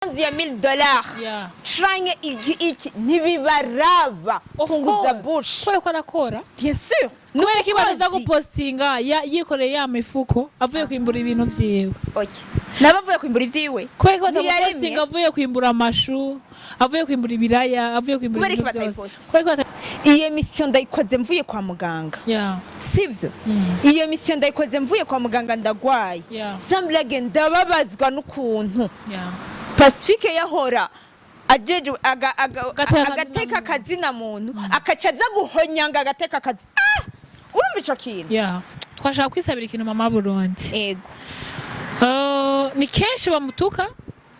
ya $1000 shranye iki ntibibaraba funguza bush ko arakora bien sûr kubera kibaza gupostinga yikoreye ya mifuko avuye kwimbura ibintu vyiwe okay nabavuye kwimbura ivyiwe kubera ko postinga avuye kwimbura amashu avuye kwimbura ibiraya avuye kwimbura ibintu byose kubera iyo mission ndayikoze mvuye kwa muganga sivyo iyo mission ndayikoze mvuye kwa muganga ndagwaye samblage ndababazwa n'ukuntu Pacifique yahora ajeje agateka akazina muntu akacaza guhonyanga agateka akazi urumva ico kintu twashaka kwisabira ikintu mama Burundi ego ni kenshi bamutuka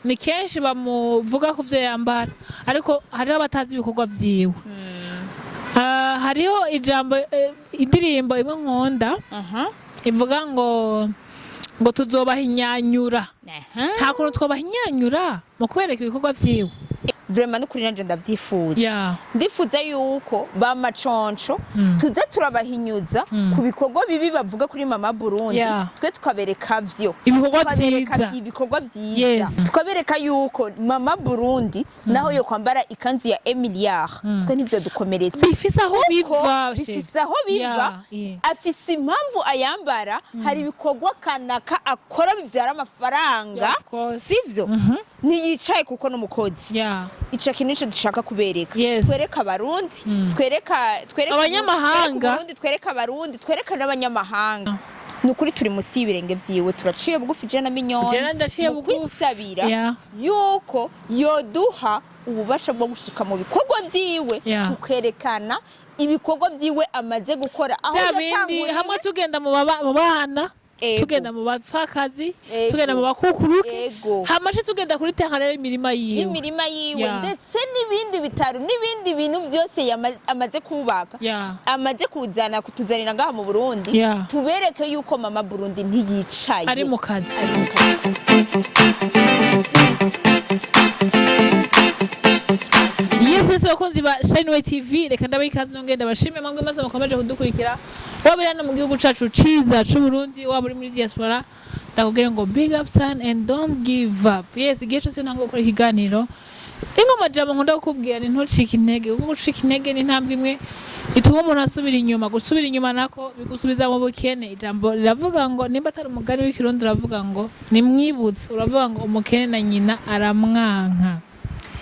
ni kenshi bamuvuga ko vyo yambara ariko hariho abatazi ibikorwa vyiwe hariho ijambo indirimbo imwe nkunda ivuga ngo tuzobahinyanyura nta kuntu twobahinyanyura mu kwereka ibikorwa vyiwe vraiment n'ukuri nanje ndavyifuza ndifuza yuko bamaconco tuze turabahinyuza ku bikorwa bibi bavuga kuri mama Burundi twe tukabereka vyo ibikorwa vyiza tukabereka yuko mama Burundi naho yo kwambara ikanzu ya $1 milliard twe nivyo dukomeretse bifise aho biva afise impamvu ayambara hari ibikorwa kanaka akora bivyara amafaranga sivyo niyicaye kuko n'umukozi ico kintu dushaka kubereka twereka abarundi twereka abanyamahanga twereka abarundi twereka n'abanyamahanga nukuri turi musi y'ibirenge vyiwe turaciye bugufi je na minyoni kwisabira yuko yoduha ububasha bwo gushika mu bikorwa vyiwe tukerekana ibikorwa vyiwe amaze gukora aho yatanguye hamwe tugenda mu bana tugenda mu bapfakazi tugenda mu bakukuruke hamashe tugenda kuri terrain imirima yiwe ndetse n'ibindi bitaro n'ibindi bintu byose amaze kubaka amaze kuzana kutuzanira ngaha mu Burundi tubereke yuko mama Burundi ntiyicaye ari mu kazi Yes, bakunzi ba Conversational TV reka ndabikaze ngenda bashime mwamwe maze mukomeje kudukurikira wabirana mu gihugu cacu ciza c'u Burundi waburi muri diaspora ndakubwira ngo big up son and don't give up. Yes, igihe cyose ntango gukora ikiganiro ingoma jambo nkunda kukubwira ni ntucike intege kuko gucika intege ni ntambwe imwe ituma umuntu asubira inyuma gusubira inyuma nako bigusubiza mu bukene ijambo riravuga ngo nimba atari umugani w'ikirundi uravuga ngo nimwibutse uravuga ngo umukene na nyina aramwanka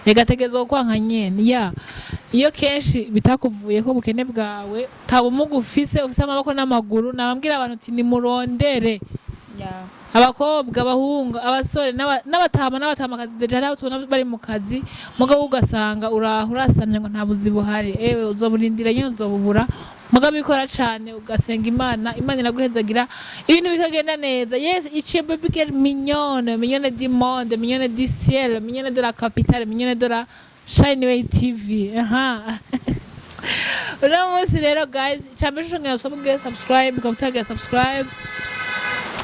Negategezo kwanka nyene iyo kenshi bitakuvuye ko bukene bwawe tabumuga ufise amaboko n'amaguru nabambwira abantu uti nimurondere abakobwa abahunga abasore n'abatamakazi deja rabo tubona bari mu kazi mugabo ugasanga urasamye ngo nta buzi buhari ewe uzoburindira nyine uzobubura mugabo bikora cyane ugasenga Imana iraguhezagira ibintu bikagenda neza. Yes, ici baby girl mignonne du monde, mignonne du ciel, mignonne de la capitale, mignonne de la Conversational TV. Unamusi rero guys cyambesho ngena sobwe subscribe ukabutaga subscribe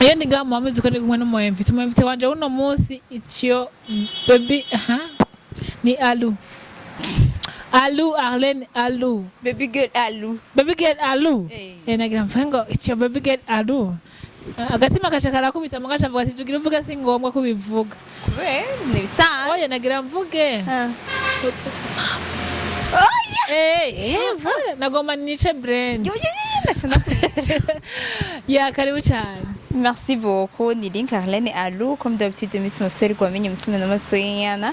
Yendi nga muhamezi ko ndi kumwe n'umuvite wanje uno munsi icio baby ni Alu Arlene Alu baby girl Alu nagira mfango icio baby girl Alu agatima kashakara kubita mugasha vuga ati tugira uvuga si ngombwa kubivuga ni bisanzwe oya nagira mvuge nagoma niche brand ya karibu cyane. Merci beaucoup. Ni link Arlene Alu comme d'habitude émission officielle kwa menye msime na masoyana.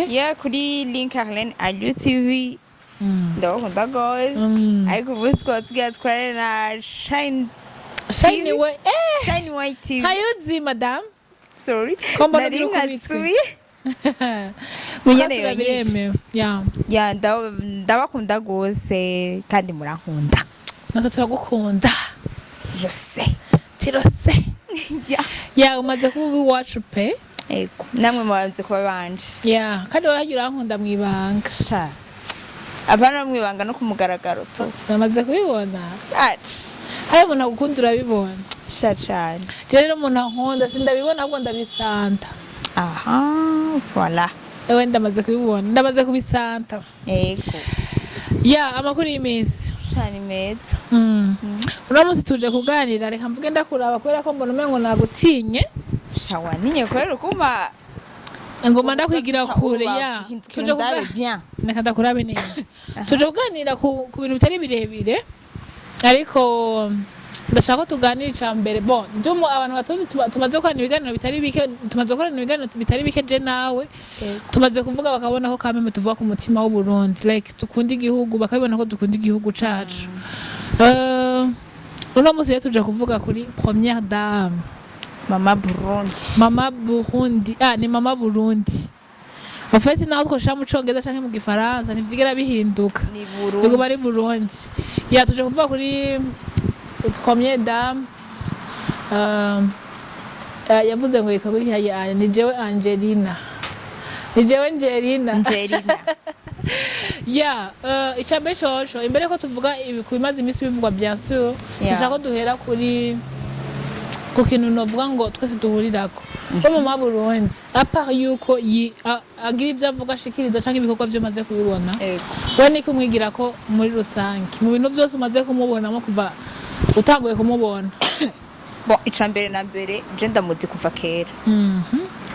Ya kuri link Arlene Alu TV. Ndakunda guys. Ariko bose ko tugiye tware na Shine Way TV. Hayuzi madam. Sorry. Komba ndikumitwe. Munyene yonyine. Ya ndabakunda gose kandi murankunda. Nako turagukunda. Je sais. Tirose. Umaze kuba iwacu pe. Ego. Namwe mubanze kuba banje. Kandi wagira nkunda mwibanga. Sha. Abana mwibanga no kumugaragaro to. Namaze kubibona. Ati. Hayo umuntu agukundura bibona. Sha cyane. Rero umuntu ankunda sindabibona ahubwo ndabisanta. Voilà. Ewe ndamaze kubibona. Ndamaze kubisanta. Ego. Amakuru y'imisi. Shani meza. Uramusi tuje kuganira reka mvuge ndakuraba kwera ko mbona umengo nagutinye. Shawa ninye kwera kuma ngoma ndakwigira kure ya tuje ndakurabe neza tuje kuganira ku bintu bitari birebire ariko ndashaka ko tuganira icambere bon ndumu abantu batozi tumaze gukorana ibiganiro bitari bike je nawe tumaze kuvuga bakabona ko kameme tuvuga ku mutima w'u Burundi like tukunda igihugu bakabona ko dukunda igihugu cacu uno musi tuje kuvuga kuri première dame Mama Burundi. Ni Mama Burundi. En fait, naho twosha mu Congereza canke mu Gifaransa ntivyigera bihinduka. Ni Burundi. Yego bari Burundi. Ya tuje kuvuga kuri première dame. Yavuze ngo yitwa kuri ya ni jewe Angelina. Ya, icambe coco imbere ko tuvuga ibimaze imisi bivugwa bien sûr. Ndashaka ko duhera kuri ku kintu novuga ngo twese duhurirako ko Mama Burundi apart yuko agira ivyo avuga ashikiriza canke ibikorwa vyo maze kubibona we ni kumwigira ko muri rusange mu bintu vyose umaze kumubonamo kuva utanguye kumubona bon icambere na mbere je ndamuzi kuva kera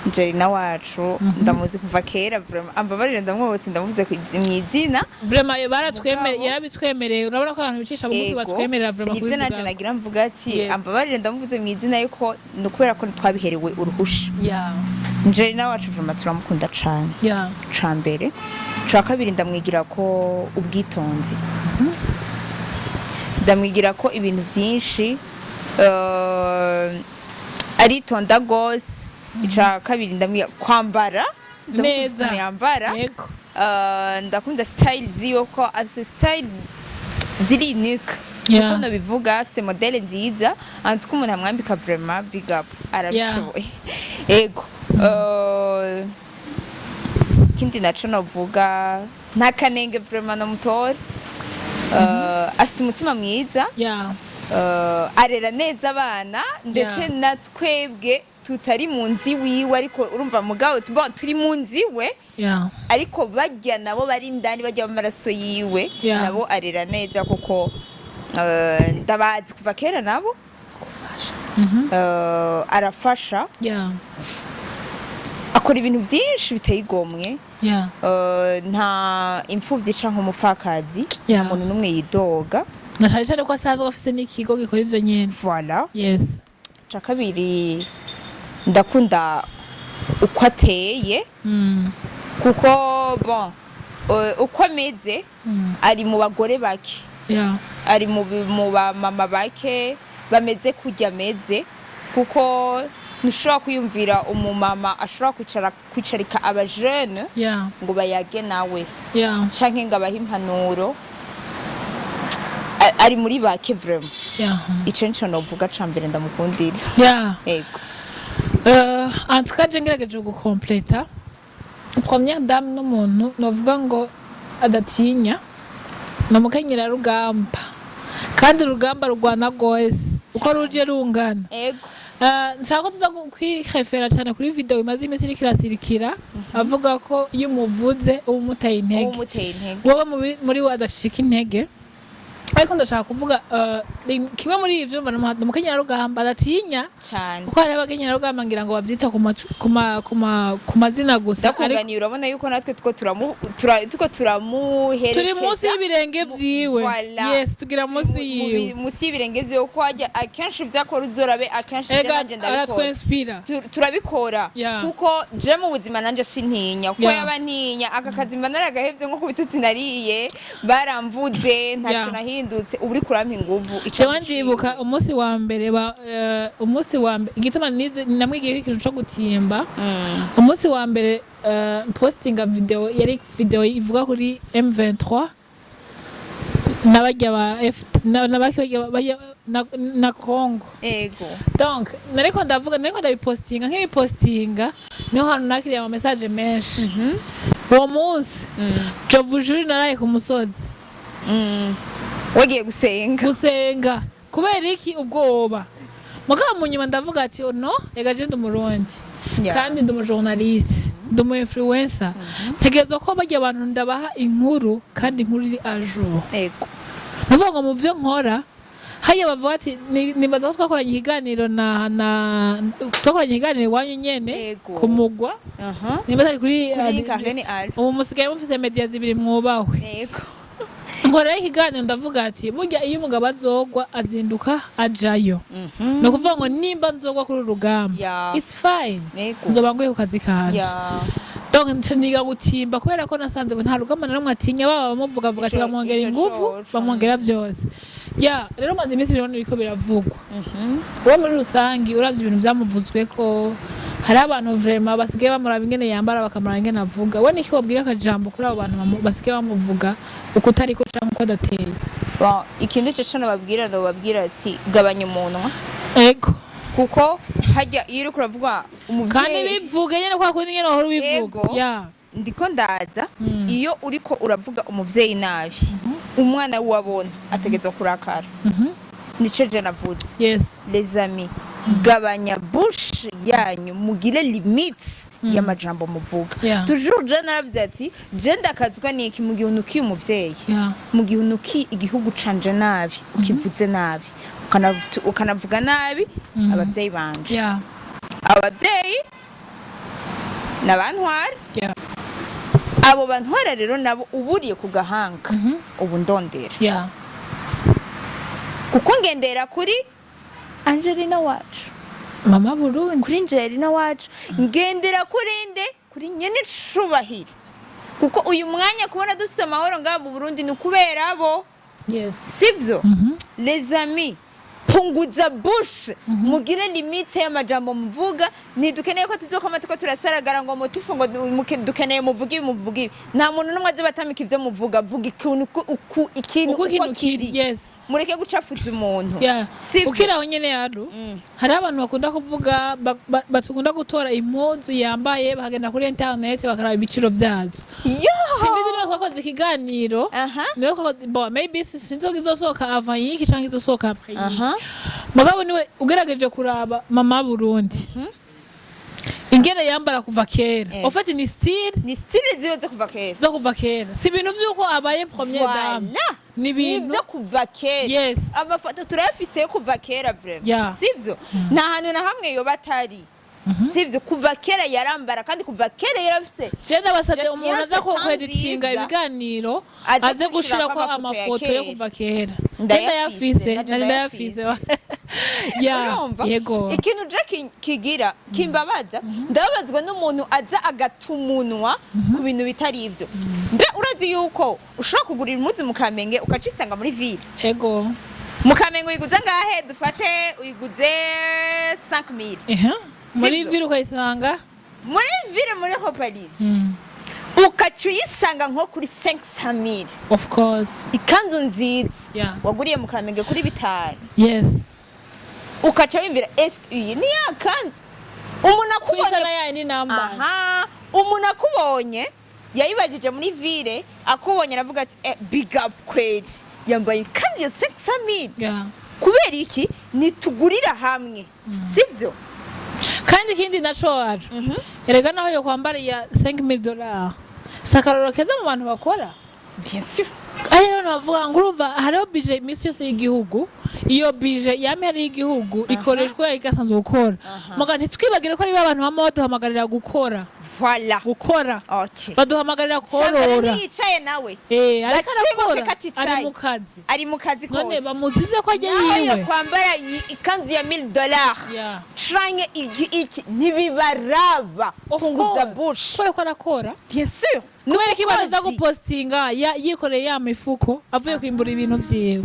Angelina wacu ndamuzi kuva kera vraiment ambabarire ndamwobotse ndamuvuze mwizina vraiment yarabitwemereye urabona ko abantu bicisha bugufi batwemerera vraiment kubivuga izina je nagira mvuga ati ambabarire ndamuvuze mwizina yuko nukubera ko twabiherewe uruhusha Angelina wacu vraiment turamukunda cane cambere ca kabiri ndamwigira ko ubwitonzi ndamwigira ko ibintu vyinshi aritonda gose ica kabiri ndamwiya kwambara neza yambara ndakunda style ziwe ko afise style ziri unique uko nabivuga afise modele nziza anzi ko umuntu amwambika vraiment big up arabishoboye ego kindi naco novuga nta kanenge vraiment no mutore afise umutima mwiza arera neza abana ndetse na twebwe tutari mu nzi wiwe ariko urumva mugabo turi mu nzi we ariko bajya nabo bari indani bajya amaraso yiwe nabo arera neza kuko ndabazi kuva kera nabo arafasha akora ibintu byinshi biteye igomwe nta imfuvyi canke umupfakazi nta muntu n'umwe yidoga na cyane ko asanzwe afise n'ikigo gikora ivyo nyene voilà ca kabiri ndakunda uko ateye kuko bon uko ameze ari mu bagore bake ari mu ba mama bake bameze kujya ameze kuko ntushobora kwiyumvira umumama ashobora kwicarika abajene ngo bayage nawe canke ngo abahe impanuro ari muri bake vraiment ico nico novuga cambere ndamukundira yego en tout cas ngerageje gukompleta première dame n'umuntu novuga ngo adatinya no mukenyera rugamba kandi rugamba rugwana gose uko ruje rungana yego nshaka tuza kwirefera cyane kuri video imaze imisi iri kirasirikira avuga ko iyo umuvuze umuteye intege wowe muri we adashika intege ariko ndashaka kuvuga kimwe muri ivyo mbona mukenyera rugamba adatinya cyane kuko hari abakenyera rugamba ngira ngo bavyita ku mazina gusa ariko urabona yuko natwe tuko turamuherekeza turi munsi y'ibirenge vyiwe yes tugira munsi yiwe munsi y'ibirenge vyiwe ko ajya akenshi vyakora uzorabe akenshi je nanje ndabikora turabikora kuko je mu buzima nanje sintinya kuko yaba ntinya aka kazi mba naragahevye nko kubitutsi nariye baramvuze ntaco nahindutse uburi kurampa inguvu jewe ndibuka umunsi wa mbere igituma namwigiye ikintu co gutimba umunsi wa mbere postinga video yari video ivuga kuri M23 n'abajya ba na Congo ego donc nariko ndabipostinga nk'ibipostinga niho hantu nakiriye ama message menshi uwo munsi je vous jure naraye ku musozi wagiye gusenga kubera iki ubwoba mugabo mu nyuma ndavuga ati no ega je ndi umurundi kandi ndi umujournaliste ndi umu influencer ntegerezwa ko bajya abantu ndabaha inkuru kandi inkuru iri a jour yego nuvuga ngo mu vyo nkora haya bavuga ati nibaza ko twakoranye ikiganiro twakoranye ikiganiro iwanyu nyene ku mugwa nibaza ari kuri ubu musigaye mufise media zibiri mwubahwe yego nkora ikiganiro ndavuga ati burya iyo umugabo azogwa azinduka ajayo no kuvuga ngo nimba nzogwa kuri urugamba it's fine nzoba ngoye ku kazi kanje donc niga gutimba kubera ko nasanze nta rugamba naramwe atinya baba bamuvuga vuga ati bamwongera ingufu bamwongera byose rero maze iminsi birone biko biravugwa uwo muri rusangi uravye ibintu byamuvuzwe ko hari abantu vraiment basigaye bamuraba ingene yambara bakamara ingene avuga we niki wabwira akajambo kuri abo bantu basigaye bamuvuga uko utari ko cyangwa uko adateye ikindi cyo babwira ati gabanya umunwa ego kuko hajya iyo uri kuravuga umuvyeyi kandi bivuge nyene kwa kundi nyene wahora ubivuga ndiko ndaza iyo uriko uravuga umuvyeyi nabi umwana wabona ategetswe kurakara nico je navuze les amis gabanya bush yanyu mugire limits y'amajambo muvuga toujours je naravye ati je ndakazwa niki mu gihe unuki umuvyeyi mu gihe unuki igihugu canje nabi ukivuze nabi ukanavuga nabi abavyeyi banje abavyeyi n'abantwari abo bantwara rero nabo uburiye ku gahanga ubu ndondera kuko ngendera kuri Angelina wacu mama Burundi kuri Angelina wacu ngendera kuri nde kuri nyene cubahiro kuko uyu mwanya kubona dufite amahoro ngaha mu Burundi ni kubera abo sivyo les amis punguza bush mugire limite y'amajambo muvuga ntidukeneye ko tuzokoma tuko turasaragara ngo motifu ngo dukeneye muvugi nta muntu numwe aze batamika ivyo muvuga vuga ikintu uko kiri mureke gucafuza umuntu sivyo ukiraho nyene yaro hari abantu bakunda kuvuga batukunda gutora impuzu yambaye bagenda kuri internet bakaraba ibiciro vyazo simbizi niba twakoze ikiganiro niyo twakoze maybe sinzogizosoka avant yiki canke izosoka après mugabo niwe ugerageje kuraba mama Burundi ingene yambara kuva kera en fait ni style ziwe zo kuva kera si ibintu vyuko abaye première dame ni ibintu byo kuva kera amafoto turayafise yo kuva kera vraiment sivyo nta hantu na hamwe yo batari sivyo kuva kera yarambara kandi kuva kera yarafise jenda basate umuntu aza ko kweditinga ibiganiro aze gushira ko amafoto yo kuva kera ndayafise yego ikintu je kigira kimbabaza ndababazwa n'umuntu aza agatumunwa ku bintu bitari ivyo mbe urazi yuko ushobora kugurira impuzu mu Kamenge ukacisanga muri ville yego mu Kamenge uyiguza ngahe dufate uyiguze 5000 muri ville ukayisanga muri ville muri Paris ukacuyisanga nko kuri 500,000 of course ikanzu nziza waguriye mu Kamenge kuri 5 ukaca wimvira iyi ni yakanzu umuntu akubonye yayibajije muri ville akubonye aravuga ati big up kweli yambaye kandi ya 500,000 kubera iki nitugurira hamwe sivyo kandi ikindi naco waje erega naho yo kwambara ya $5,000 sakaroro keza mu bantu bakora bien sûr ayo navuga ngo urumva hariho budget imisi yose y'igihugu iyo budget yamera y'igihugu ikoreshwa igasanzwe gukora muga ntitwibagire ko ari abantu bamwe baduhamagarira gukora voilà gukora baduhamagarira korora yicaye nawe ariko arakora ari mu kazi kose none bamuzize ko ajye yiwe kwambara ikanzu ya $1,000 shranye iki ntibibaraba punguza bush ko arakora bien sûr kubera ko ibaza gupostinga yikoreye ya mifuko avuye kwimbura ibintu vyiwe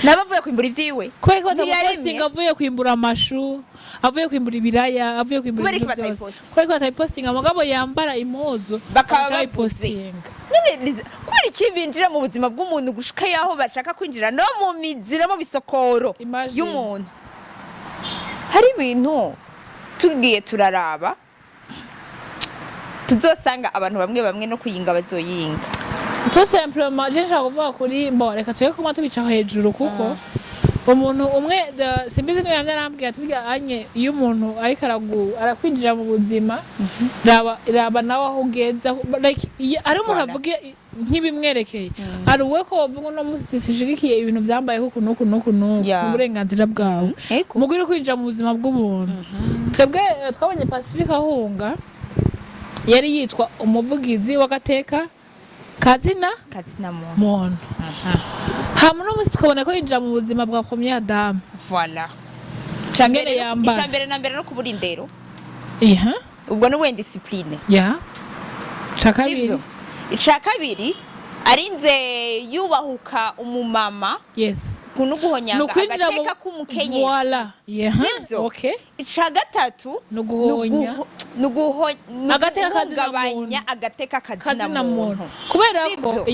nabavuye kwimbura ivyiwe kubera ko atapostinga avuye kwimbura amashu avuye kwimbura ibiraya avuye kwimbura ibintu byose kubera ko atapostinga mugabo yambara impuzu bakayipostinga kubera iki binjira mu buzima bw'umuntu gushika yaho bashaka kwinjira no mu mizi no mu bisokoro y'umuntu hari ibintu tugiye turaraba tuzosanga abantu bamwe no kuyinga bazoyinga tout simplement je nshaka kuvuga kuri reka tuye kuma tubica hejuru kuko umuntu umwe simbizi niyo yarambwiye ati burya anye iyo umuntu ariko arakwinjira mu buzima raba nawe aho ugeza like ari umuntu avuga nk'ibimwerekeye ari uwe ko bavuga no musishigikiye ibintu byambaye ko kuno mu burenganzira bwawe mugwire kwinjira mu buzima bw'ubuntu twebwe twabonye Pacifique ahunga yari yitwa umuvugizi w'agateka kazina muntu hamwe no musi twabona ko yinjira mu buzima bwa premier dame voilà icambere na mbere no kubura indero ubwo no wenda discipline ica kabiri arinze yubahuka umumama kunuguhonyanga agateka k'umukenyezi voilà sivyo ica gatatu nuguhungabanya agateka kazina muntu kubera ko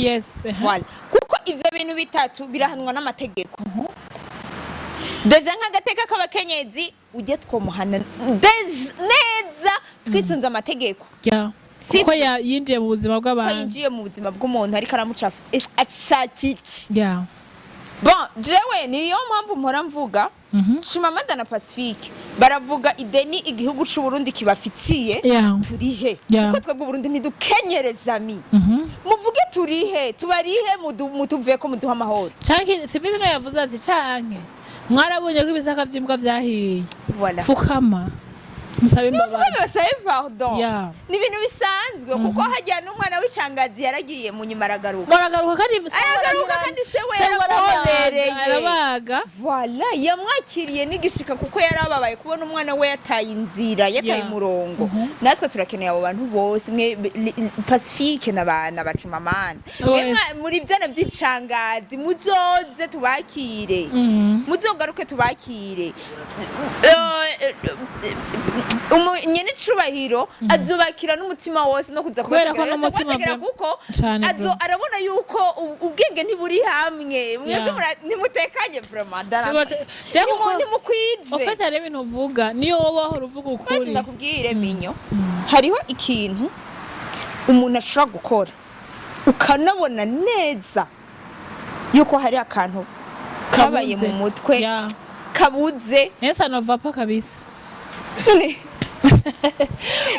voilà kuko ivyo bintu bitatu birahanwa n'amategeko deja nk'agateka k'abakenyezi ujye twomuhana neza twisunze amategeko kuko yinjiye mu buzima bw'abantu yinjiye mu buzima bw'umuntu ariko aramucafu ashakiki bon jewe niyo mpamvu mpora mvuga Chimamanda na Pacifique baravuga ideni igihugu c'u Burundi kibafitiye turihe kuko twebwe Burundi ntidukenyereza mi muvuge turihe tubarihe mutuvuye ko muduha amahoro canke sibizi no yavuze ati canke mwarabonye ko ibisaka vy'imbwa vyahiye fukama musabe imbabazi pardon ni ibintu bisanzwe kuko hajya n'umwana w'ishangazi yaragiye mu nyuma aragaruka kandi se we arabaga voilà yamwakiriye n'igishika kuko yarababaye kubona umwana we yataye inzira yataye umurongo natwe turakeneye abo bantu bose mwe Pacifique n'abana bacumamana muri byana by'ishangazi muzoze tubakire muzogaruke tubakire nyene cubahiro azubakira n'umutima wose no kuza kubategera kuko arabona yuko ubwenge ntiburi hamwe mwebwe ntimutekanye vraiment ntimukwije ofete ari ibintu uvuga niyo wowe uruvuga ukuri ndakubwire minyo hariho ikintu umuntu ashobora gukora ukanabona neza yuko hari akantu kabaye mu mutwe kabuze nesa nova pa kabisa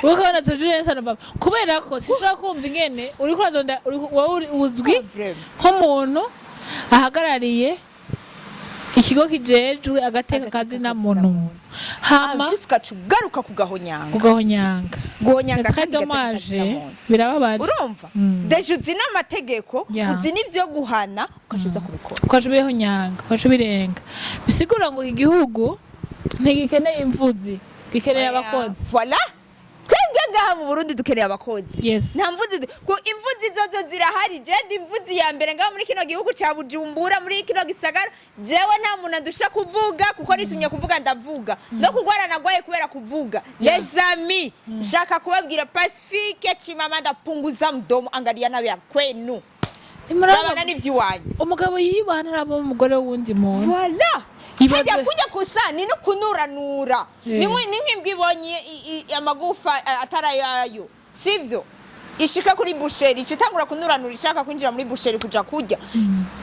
ukabona tujure nesa nova kubera ko sishobora kumva ingene uri kuradonda wowe uzwi nk'umuntu ahagarariye ikigo kijejwe agateka kazina muntu hama ugaruka kugahonyanga kandi dommage birababaje urumva deje uzi n'amategeko uzi n'ivyo guhana ukashuza kubikora ukashubeho nyanga ukashubirenga bisigura ngo igihugu ntigikeneye imvuzi gikeneye abakozi voilà twebwe ngaha mu Burundi dukeneye abakozi nta mvuzi imvuzi zozo zirahari je imvuzi ya mbere ngaha muri kino gihugu ca Bujumbura muri kino gisagara jewe nta muntu adusha kuvuga kuko nitumye kuvuga ndavuga no kugwara nagwaye kubera kuvuga les amis shaka kubabwira Pacifique Chimamanda punguza mdomo angalia nawe ya kwenu imurabana n'ivyiwanyu umugabo yibana nabo umugore wundi muntu voilà hajya kujya kusa ni no kunuranura ni nk'imbwa ibonye amagufa atarayayo sivyo ishika kuri busheri icitangura kunuranura ishaka kwinjira muri busheri kuja kurya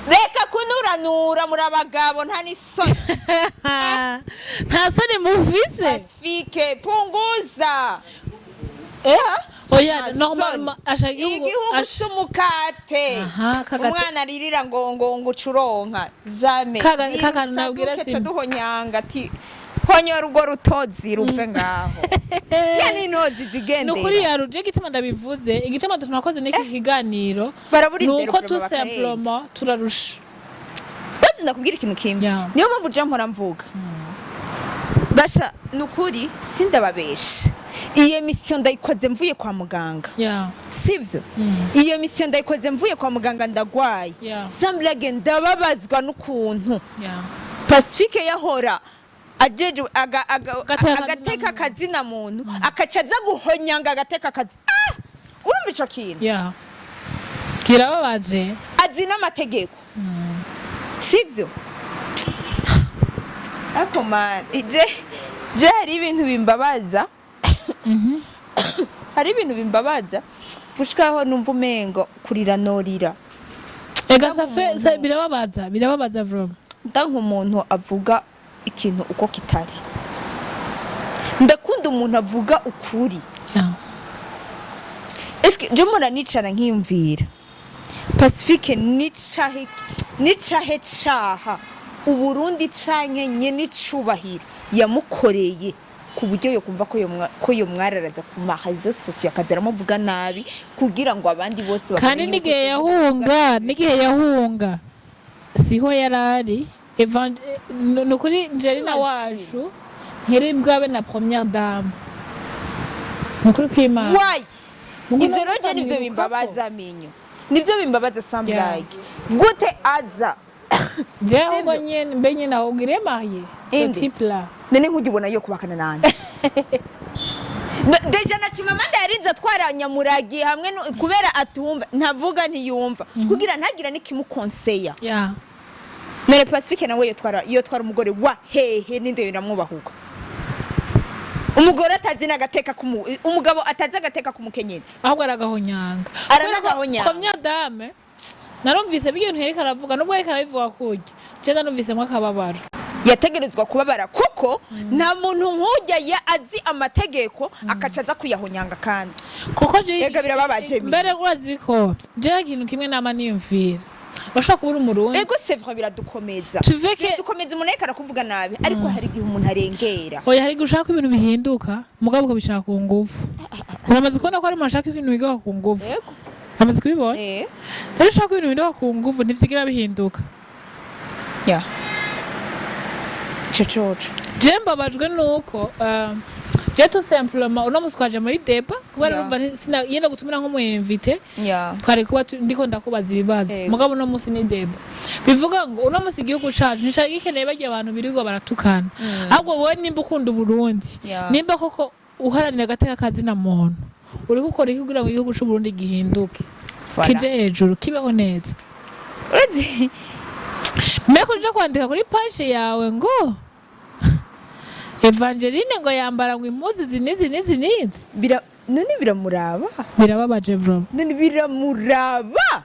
reka kunuranura muri abagabo nta nisoni nta soni muvise Pacifique punguza oya normal igihugu c'umukate umwana aririra ngo ucuronka jamais kakana nabwira ati duhonyanga ati honyora urwo rutozi ruve ngaho cyane inozi zigendera nukuri yaruje gituma ndabivuze igituma tunakoze n'iki kiganiro nuko tout simplement turarusha bazi ndakubwira ikintu kimwe niyo mpamvu je mpora mvuga basha nukuri sindababesha iyo mission ndayikoze mvuye kwa muganga sivyo iyo mission ndayikoze mvuye kwa muganga ndagwaye samblage ndababazwa n'ukuntu Pacifique yahora ajeje agateka kazina muntu akacaza guhonyanga agateka kazi urumva ico kintu kirababaje azina amategeko sivyo ako man je hari ibintu bimbabaza hari ibintu bimbabaza gushikaho numva umengo kurira norira ega safe birababaza vraiment ndanka umuntu avuga ikintu uko kitari ndakunda umuntu avuga ukuri eske je mura nicara nkiyumvira Pacifique nicahe caha Uburundi canke nyene icubahiro yamukoreye ku buryo yo kumva ko yo mwararaza ku mahazo sosiyo akazara muvuga nabi kugira ngo abandi bose kandi n'igihe yahunga siho yarari nukuri Angelina wacu nkiri bwabe na première dame nukuri kwimana why ivyo roje nivyo bimbabaza minyo nivyo bimbabaza samblage gute aza jewe mbenye na ugire maye tipla nene nkujibona yo kubakana nande deja na chimamanda yariza twara nyamuragi hamwe kubera atumva ntavuga ntiyumva kugira ntagira nikimukonseya Mere Pacifique nawe yo twara umugore wa hehe ninde biramwubahuka umugore atazina agateka umugabo ataza agateka kumukenyezi ahubwo aragahonyanga komya dame narumvise biyo ntereka aravuga nubwo reka bivuga kujya cyenda numvise mwa kababaro yategerezwa kubabara kuko nta muntu nkujya ya azi amategeko akacaza kuyahonyanga kandi kuko je yega birababaje mbere uraziko je ikintu kimwe nama niyumvira bashaka kubura umurundi ego c'est vrai biradukomeza dukomeza umuneka arakuvuga nabi ariko hari gihe umuntu arengera oya hari gushaka ibintu bihinduka mugabo ko bishaka ku ngufu uramaze kubona ko ari mashaka ibintu biga ku ngufu yego amaze kubibona rero shaka ibintu biga ku ngufu ntivyigira bihinduka ya Chocho je mbabajwe nuko je tout simplement uno muswaje muri deba kubera numva sina yenda gutumira nko mu invite twari kuba ndiko ndakubaza ibibazo mugabo no musi ni deba bivuga ngo uno musi igihugu cacu nishaka gikeneye bagiye abantu birirwa baratukana ahubwo wowe nimba ukunda Burundi nimba koko uharanira agateka kazi na muntu uri gukora kugira ngo igihugu c'u Burundi gihinduke kije hejuru kibeho neza Meko nje kwandika kuri page yawe ngo Evangeline ngo yambara ngo impuzu zinizi none biramuraba birababaje bro none biramuraba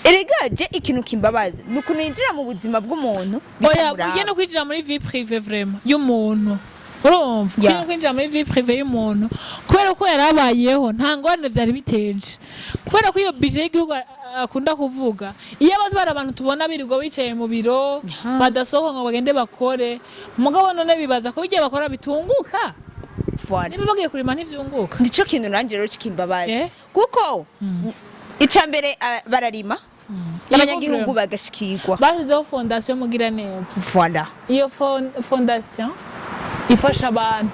erega je ikintu kimbabaza nuko ninjira mu buzima bw'umuntu oya ugiye no kwinjira muri vie privée vraiment y'umuntu urumva ugiye kwinjira muri vie privée y'umuntu kubera ko yarabayeho nta ngorane vyari biteje kubera ko iyo budget y'igihugu akunda kuvuga iyo abantu tubona birirwa bicaye mu biro badasohoka ngo bagende bakore mugabo none bibaza ko bigiye bakora bitunguka niba bagiye kurima ntivyunguka ndico kintu nanje rero kikimbabaza kuko icambere bararima abanyagihugu bagashikirwa bashizeho fondation mugira neza voilà iyo fondation ifasha abantu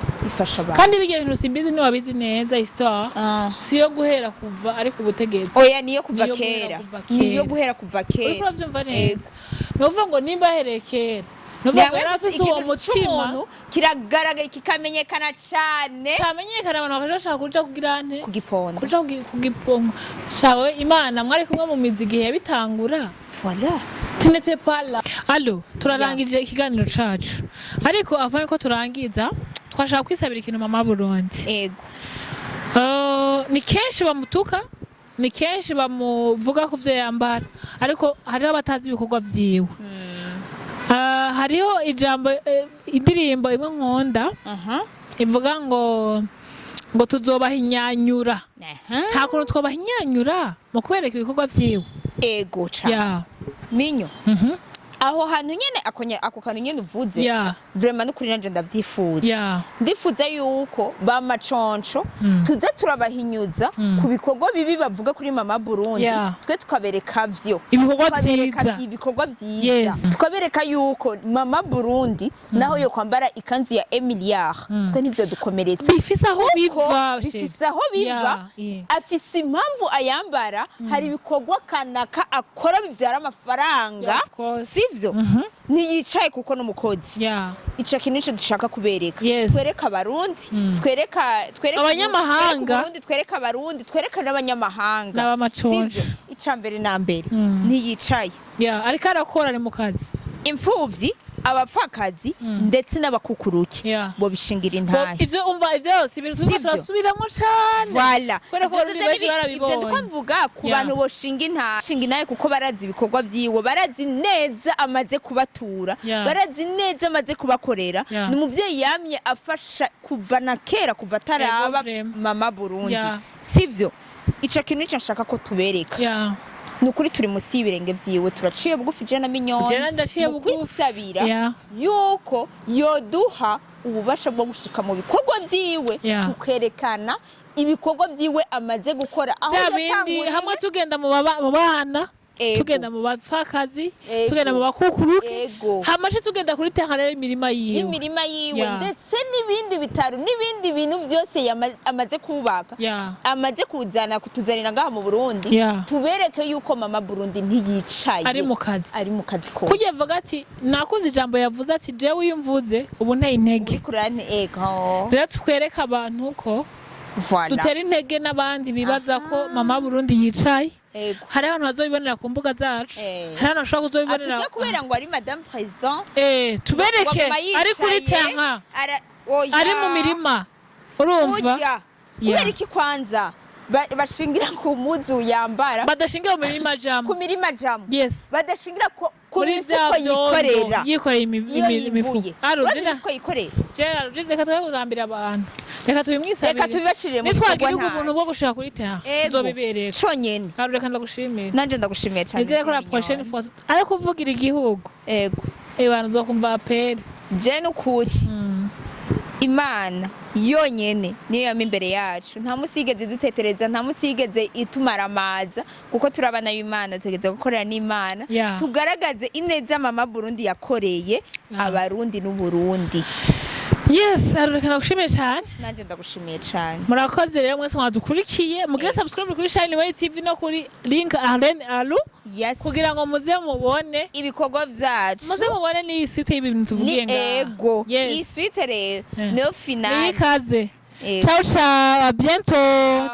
kandi bigiye ibintu simbizi ni wabizi neza histoire siyo guhera kuva ariko ubutegetsi oya niyo kuva kera niyo guhera kuva kera uriko byumva neza novuga ngo nimba herekera novuga rafise uwo mutima kiragaragaye kikamenyekana cyane kamenyekana abantu bakashaka kuja kugira nte kugiponda kuja kugiponga shawe imana mwari kumwe mu mizi gihe yabitangura voilà tinete pala allo turarangije ikiganiro cacu ariko avanye ko turangiza twashaka kwisabira ikintu mama Burundi ego ni kenshi bamutuka ni kenshi bamuvuga ku vyo yambara ariko hariho abatazi ibikorwa vyiwe hariho ijambo indirimbo imwe nkunda ivuga ngo tuzobahinyanyura nta kuntu twobahinyanyura mu kubereka ibikorwa vyiwe ego cha minyo aho hantu nyene ako kantu nyene uvuze vraiment n'ukuri nanje ndavyifuza ndifuza yuko ba maconco tuze turabahinyuza ku bikorwa bibi bavuga kuri mama Burundi twe tukabereka vyo ibikorwa vyiza tukabereka yuko mama Burundi naho yo kwambara ikanzu ya Emiliard twe nivyo dukomeretsa bifise aho biva afise impamvu ayambara hari ibikorwa kanaka akora bivyara amafaranga sivyo ntiyicaye kuko n'umukozi ica kintu dushaka kubereka twereka abarundi twereka abanyamahanga twereka abarundi twereka n'abanyamahanga n'abamaconjo ica mbere na mbere ntiyicaye ariko arakora ari mu kazi imfuvyi abapfakazi ndetse n'abakukuruki bo bishingira intahe ivyo umva ivyo yose ibintu turiko turasubiramo cane voilà kubera ko benshi barabibonye ivyo twavuga ku bantu boshinga intahe kuko barazi ibikorwa vyiwe barazi neza amaze kubatura barazi neza amaze kubakorera ni umuvyeyi yamye afasha kuva na kera kuva ataraba mama Burundi sivyo ico kintu nico nshaka ko tubereka nukuri turi musi y'ibirenge vyiwe turaciye bugufi je na minyoni kwisabira yuko yoduha ububasha bwo gushika mu bikorwa vyiwe tukerekana ibikorwa vyiwe amaze gukora aho yatanguye hamwe tugenda mu bana tugenda mu bapfakazi tugenda mu bakukuruke hamaje tugenda kuri terrain imirima yiwe ndetse n'ibindi bitaro n'ibindi bintu byose amaze kubaka amaze kutuzanira ngaha mu Burundi tubereke yuko mama Burundi ntiyicaye ari mu kazi ko kugira avuga ati nakunze ijambo yavuze ati jewe uyumvuze ubu nteye intege rero twereka abantu ko dutera intege n'abandi bibaza ko mama Burundi yicaye hari abantu bazobibonera ku mbuga zacu hari abantu bashobora kuzobibonera atujya kubera ngo ari madame president tubereke ari kuri terrain ari mu mirima urumva kubera iki kwanza bashingira ku muzu yambara badashingira mu mirima jamu ku mirima jamu badashingira ku mifuko yikoreye imifuko reka tubigambira abantu reka tubimwisabire reka tubibashirire mu nitwagira umuntu bwo gushaka kuri terrain tuzobibereka conyene kandi reka ndagushimira nanje ndagushimiye cyane nizere ko la prochaine fois ariko kuvugira igihugu abantu uzokumva apere je n'ukuri Imana yonyene niyo yama imbere yacu nta musigeze dutetereza nta musigeze itumaramaza kuko turabana y'Imana tugeze gukorera n'Imana tugaragaze ineza mama Burundi yakoreye abarundi n'Uburundi reka ndagushimiye cyane nanje ndagushimiye cyane murakoze rero mwese mwadukurikiye mugire subscribe kuri Shine TV no kuri link aharanira kugira ngo muze mubone ibikorwa vyacu muze mubone ni suite y'ibintu tuvugiye ngaho iyi suite rero no final ikaze ciao ciao à bientôt